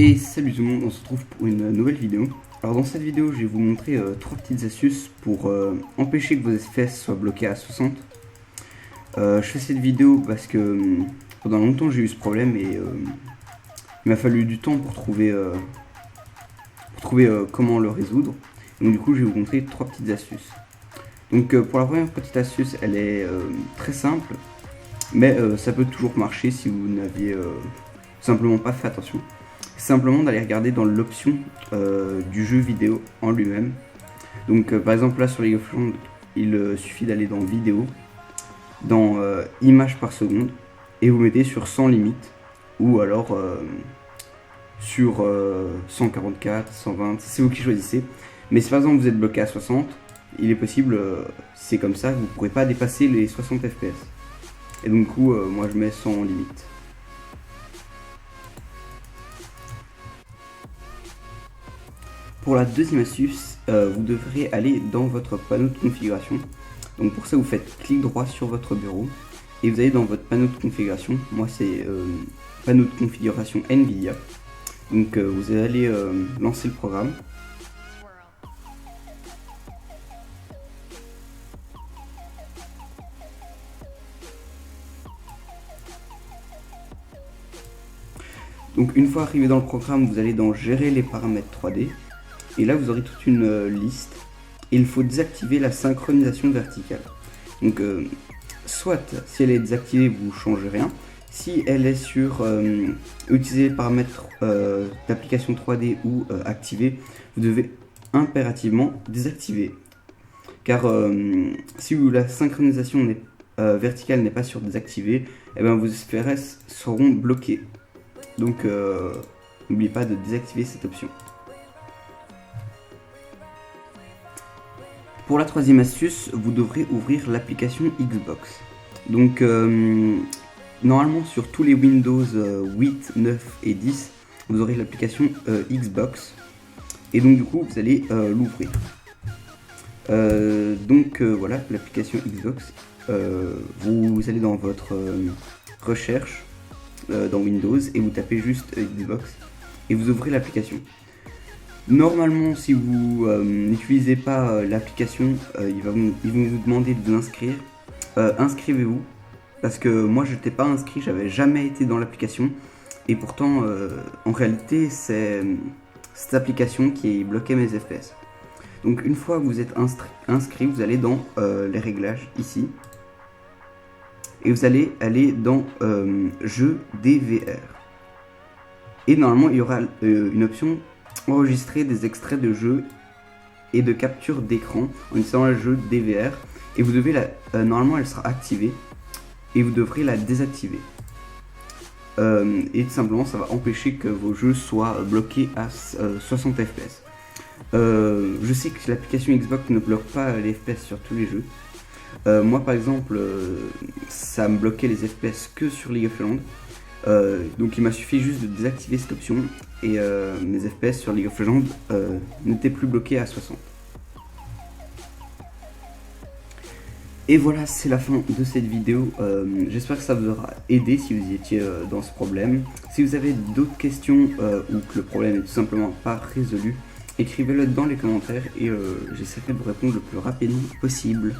Et salut tout le monde, on se retrouve pour une nouvelle vidéo. Alors dans cette vidéo, je vais vous montrer trois petites astuces pour empêcher que vos FPS soient bloqués à 60. Je fais cette vidéo parce que pendant longtemps j'ai eu ce problème et il m'a fallu du temps pour trouver comment le résoudre. Donc du coup, je vais vous montrer trois petites astuces. Donc pour la première petite astuce, elle est très simple, mais ça peut toujours marcher si vous n'aviez simplement pas fait attention. Simplement d'aller regarder dans l'option du jeu vidéo en lui-même. Donc par exemple là sur League of Legends, il suffit d'aller dans vidéo, dans images par seconde, et vous mettez sur 100 limite, ou alors sur 144, 120, c'est vous qui choisissez. Mais si par exemple vous êtes bloqué à 60, il est possible, si c'est comme ça, vous ne pourrez pas dépasser les 60 fps. Et donc du coup, moi je mets 100 limite. Pour la deuxième astuce, vous devrez aller dans votre panneau de configuration. Donc pour ça, vous faites clic droit sur votre bureau et vous allez dans votre panneau de configuration. Moi, c'est panneau de configuration Nvidia. Donc vous allez lancer le programme. Donc une fois arrivé dans le programme, vous allez dans gérer les paramètres 3D. Et là, vous aurez toute une liste. Et il faut désactiver la synchronisation verticale. Donc, soit si elle est désactivée, vous ne changez rien. Si elle est sur utiliser les paramètres d'application 3D ou activer, vous devez impérativement désactiver. Car si la synchronisation verticale n'est pas sur désactiver, eh bien, vos FPS seront bloqués. Donc, n'oubliez pas de désactiver cette option. Pour la troisième astuce, vous devrez ouvrir l'application Xbox. Donc normalement sur tous les Windows 8, 9 et 10, vous aurez l'application Xbox. Et donc du coup vous allez l'ouvrir. Voilà l'application Xbox. Vous allez dans votre recherche dans Windows et vous tapez juste Xbox et vous ouvrez l'application. Normalement, si vous n'utilisez pas l'application, ils vont vous demander de vous inscrire. Inscrivez-vous, parce que moi je n'étais pas inscrit, j'avais jamais été dans l'application. Et pourtant, en réalité, c'est cette application qui bloquait mes FPS. Donc une fois que vous êtes inscrit, vous allez dans les réglages ici. Et vous allez aller dans Jeux DVR. Et normalement, il y aura une option enregistrer des extraits de jeux et de capture d'écran en utilisant le jeu DVR, et vous devez normalement elle sera activée et vous devrez la désactiver et tout simplement ça va empêcher que vos jeux soient bloqués à 60 fps. Je sais que l'application Xbox ne bloque pas les fps sur tous les jeux. Moi par exemple ça me bloquait les fps que sur League of Legends. Donc il m'a suffi juste de désactiver cette option et mes FPS sur League of Legends n'étaient plus bloqués à 60. Et voilà, c'est la fin de cette vidéo. J'espère que ça vous aura aidé si vous étiez dans ce problème. Si vous avez d'autres questions ou que le problème est tout simplement pas résolu, écrivez-le dans les commentaires et j'essaierai de vous répondre le plus rapidement possible.